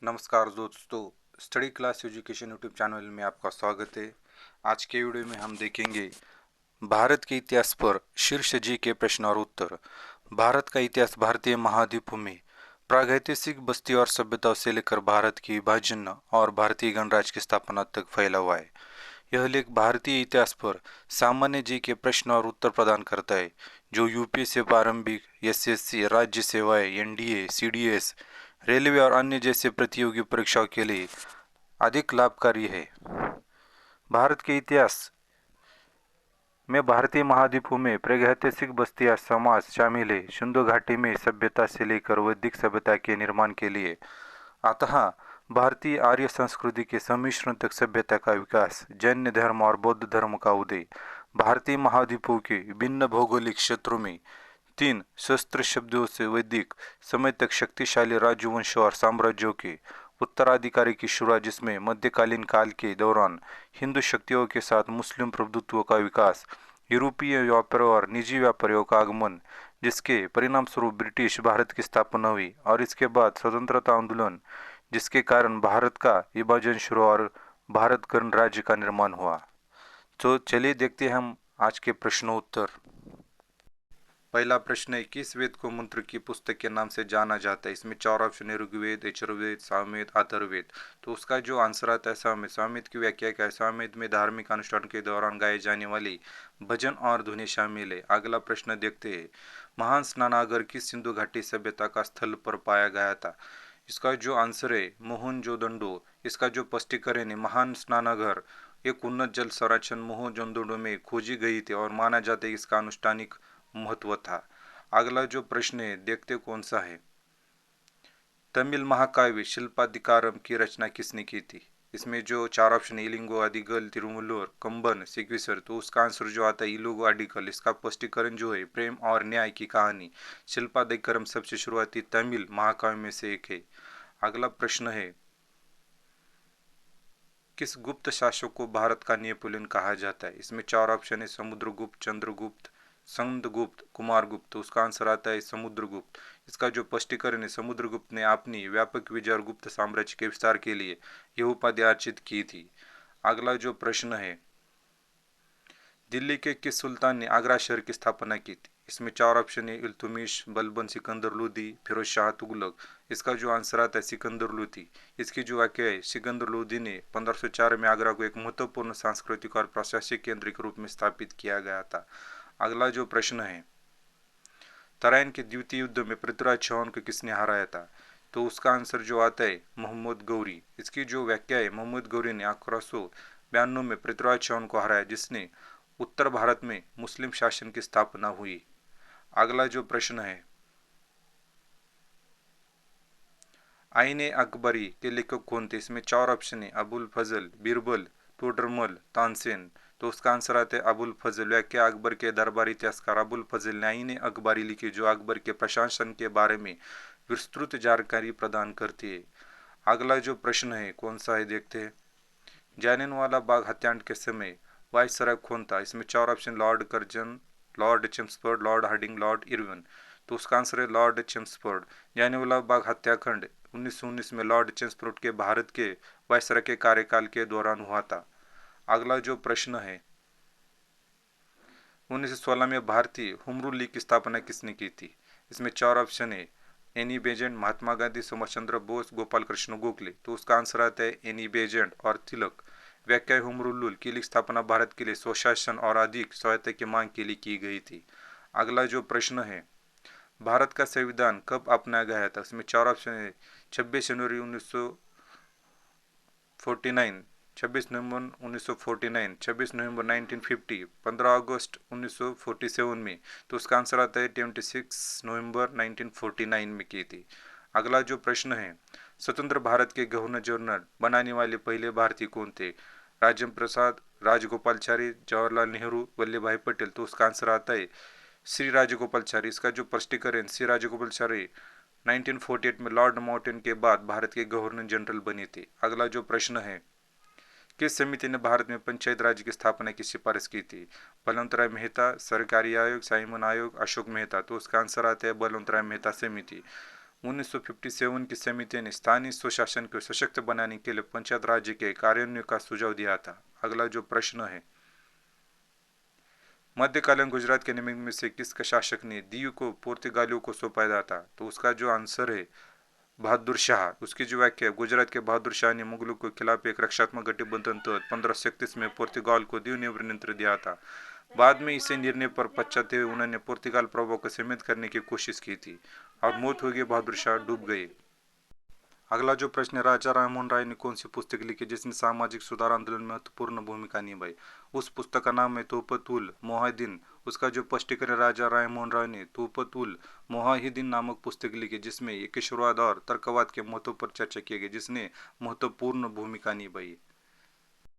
नमस्कार दोस्तों, study class education YouTube channel में आपका स्वागत है। आज के वीडियो में हम देखेंगे भारत के इतिहास पर शीर्ष जी के प्रश्न और उत्तर। भारत का इतिहास भारतीय महाद्वीप में प्रागैतिहासिक बस्ती और सभ्यताओं से लेकर भारत की विभाजन और भारतीय गणराज्य की स्थापना तक फैला हुआ है। यह लेख भारतीय इतिहास पर सामान्य जी के प्रश्न और उत्तर प्रदान करता है, जो यूपीएससी प्रारंभिक, एसएससी, राज्य सेवाएं, एनडीए, सीडीएस, रेलवे और अन्य जैसे प्रतियोगी परीक्षाओं के लिए अधिक लाभकारी है। भारत के इतिहास में भारतीय महाद्वीप में प्रागैतिहासिक बस्तियां समाज शामिल है। सिंधु घाटी में सभ्यता से लेकर वैदिक सभ्यता के निर्माण के लिए अतः भारतीय आर्य संस्कृति के सम्मिश्रण तक सभ्यता का विकास, जैन धर्म और बौद्ध धर्म का उदय, भारतीय महाद्वीपों के विभिन्न भौगोलिक क्षेत्रों में तीन शस्त्र शब्दों से वैदिक समय तक शक्तिशाली राजवंशों और साम्राज्यों के उत्तराधिकारी की शुरुआत, जिसमें मध्यकालीन काल के दौरान हिंदू शक्तियों के साथ मुस्लिम प्रभुत्व का विकास, यूरोपीय व्यापारियों और निजी व्यापारियों का आगमन, जिसके परिणाम स्वरूप ब्रिटिश भारत की स्थापना हुई, और इसके बाद स्वतंत्रता आंदोलन, जिसके कारण भारत का विभाजन शुरू और भारत गणराज्य का निर्माण हुआ। तो चलिए देखते हैं हम आज के प्रश्नोत्तर। पहला प्रश्न है, किस वेद को मंत्र की पुस्तक के नाम से जाना जाता है? इसमें चार ऑप्शन है, ऋग्वेद, यजुर्वेद, सामवेद, अथर्ववेद। तो उसका जो आंसर आता है सामवेद। सामवेद की व्याख्या क्या है? सामवेद में धार्मिक अनुष्ठान के दौरान गाए जाने वाली भजन और धुनी शामिल है। अगला प्रश्न देखते हैं, महान स्नानागार किस सिंधु घाटी सभ्यता का स्थल पर पाया गया था? इसका जो आंसर है मोहनजोदड़ो। इसका जो स्पष्टीकरण है, महान स्नानागार एक उन्नत जल संरक्षण मोहनजोदड़ो में खोजी गई थी और माना जाता है इसका अनुष्ठानिक महत्व था। अगला जो प्रश्न है देखते कौन सा है, तमिल महाकाव्य शिल्पाधिकारम की रचना किसने की थी? इसमें जो चार ऑप्शन है, इलिंगो, अदिगल, तिरुमुल्लुर, कंबन, सिग्विसर। तो उसका आंसर जो आता है इलोगो अडिगल। इसका स्पष्टीकरण जो है, प्रेम और न्याय की कहानी शिल्पाधिकारम सबसे शुरुआती तमिल महाकाव्य में से एक है। अगला प्रश्न है, किस गुप्त शासक को भारत का नेपोलियन कहा जाता है? इसमें चार ऑप्शन है, समुद्रगुप्त, चंद्रगुप्त, संदगुप्त, कुमारगुप्त। तो उसका आंसर आता है समुद्रगुप्त। इसका जो स्पष्टीकरण है, समुद्रगुप्त ने अपनी व्यापक विजय और गुप्त साम्राज्य के विस्तार के लिए यह उपाधि अर्जित की थी। अगला जो प्रश्न है, दिल्ली के किस सुल्तान ने आगरा शहर की स्थापना की थी? इसमें चार ऑप्शन है, इल्तुमिश, बलबन, सिकंदर लोदी, फिरोज शाह तुगलक। इसका जो आंसर आता है सिकंदर लोदी। इसकी जो वाक्य है, सिकंदर लोदी ने 1504 में आगरा को एक महत्वपूर्ण सांस्कृतिक और प्रशासनिक केंद्र के रूप में स्थापित किया गया था। अगला जो प्रश्न है, तराइन के द्वितीय युद्ध में पृथ्वीराज चौहान को किसने हराया था? तो उसका आंसर जो आता है मोहम्मद गौरी। इसकी जो व्याख्या है, मोहम्मद गौरी ने 1192 में पृथ्वीराज चौहान को हराया, जिसने उत्तर भारत में मुस्लिम शासन की स्थापना हुई। अगला जो प्रश्न है, आईने अकबरी के लेखक कौन थे? इसमें चार ऑप्शन है, अबुल फजल, बीरबल, टोडरमल, तानसेन। तो उसका आंसर आता है अबुल फजल। व्याख्या, अकबर के दरबारी इतिहासकार अबुल फजल ने आईने अकबरी लिखी, जो अकबर के प्रशासन के बारे में विस्तृत जानकारी प्रदान करती है। अगला जो प्रश्न है कौन सा है देखते हैं, जालियनवाला बाग हत्याकांड के समय वायसराय कौन था? इसमें चार option, Lord Curzon, Lord Chelmsford, Lord Hardinge, Lord Irwin. तो उसका आंसर है लॉर्ड चेम्सफोर्ड। जालियनवाला बाग हत्याकांड 1919 में लॉर्ड चेम्सफोर्ड के भारत के वायसराय के कार्यकाल के दौरान हुआ था। अगला जो प्रश्न है, 1916 में भारतीय हुमरू लीग की स्थापना किसने की थी? इसमें चार ऑप्शन है, एनी बेजेंट, महात्मा गांधी, सुभाष चंद्र बोस, गोपाल कृष्ण गोखले। तो उसका आंसर आता है एनी बेजेंट और तिलक। व्याख्या, हुमरूल की लीग स्थापना भारत के लिए स्वशासन और अधिक स्वायत्ता की मांग के लिए की गई थी। अगला जो प्रश्न है, भारत का संविधान कब अपनाया गया था? इसमें चार ऑप्शन है, 26 जनवरी 1949, 26 नवंबर 1949, 26 नवंबर 1950, 15 अगस्त 1947 में। तो उसका आंसर आता है 26 नवंबर 1949 में की थी। अगला जो प्रश्न है, स्वतंत्र भारत के गवर्नर जनरल बनाने वाले पहले भारतीय कौन थे? राजेंद्र प्रसाद, राजगोपालचारी, जवाहरलाल नेहरू, वल्लभ भाई पटेल। तो उसका आंसर आता है श्री राजगोपालचारी। इसका जो स्पष्टीकरण, श्री राजगोपालचारी 1948 में लॉर्ड माउंटेन के बाद भारत के गवर्नर जनरल बने थे। अगला जो प्रश्न है, किस समिति ने भारत में पंचायत राज की स्थापना की सिफारिश की थी? बलवंतराय मेहता, सरकारी आयोग, साइमन आयोग, अशोक मेहता। तो उसका आंसर आता है बलवंतराय मेहता समिति। 1957 की समिति ने स्थानीय स्वशासन को सशक्त बनाने के लिए पंचायत राज्य के कार्यान्वयन का सुझाव दिया था। अगला जो प्रश्न है, मध्यकालीन गुजरात के निम्न में से किस शासक ने दीव को पुर्तगालियों को सौंपा था? तो उसका जो आंसर है बहादुर शाह। उसकी जो व्याख्या है, गुजरात के बहादुर शाह ने मुगलों के खिलाफ एक रक्षात्मक गठबंधन तहत 1531 में पुर्तगाल को दीव नियंत्रण दिया था। बाद में इसे निर्णय पर पश्चाते हुए उन्होंने पुर्तगाल प्रभाव को सीमित करने की कोशिश की थी और मौत हो गई, बहादुर शाह डूब गए। अगला जो प्रश्न है, राजा राममोहन राय ने कौन सी पुस्तक लिखी जिसने सामाजिक सुधार आंदोलन में महत्वपूर्ण भूमिका निभाई? उस पुस्तक का नाम है तोहफत उल मोहिदीन। उसका जो स्पष्टीकरण, राजा राममोहन राय ने तोहफत उल मोहिदीन नामक पुस्तक लिखी जिसमें एकेश्वरवाद और तर्कवाद के महत्व पर चर्चा की गई, जिसने महत्वपूर्ण भूमिका निभाई।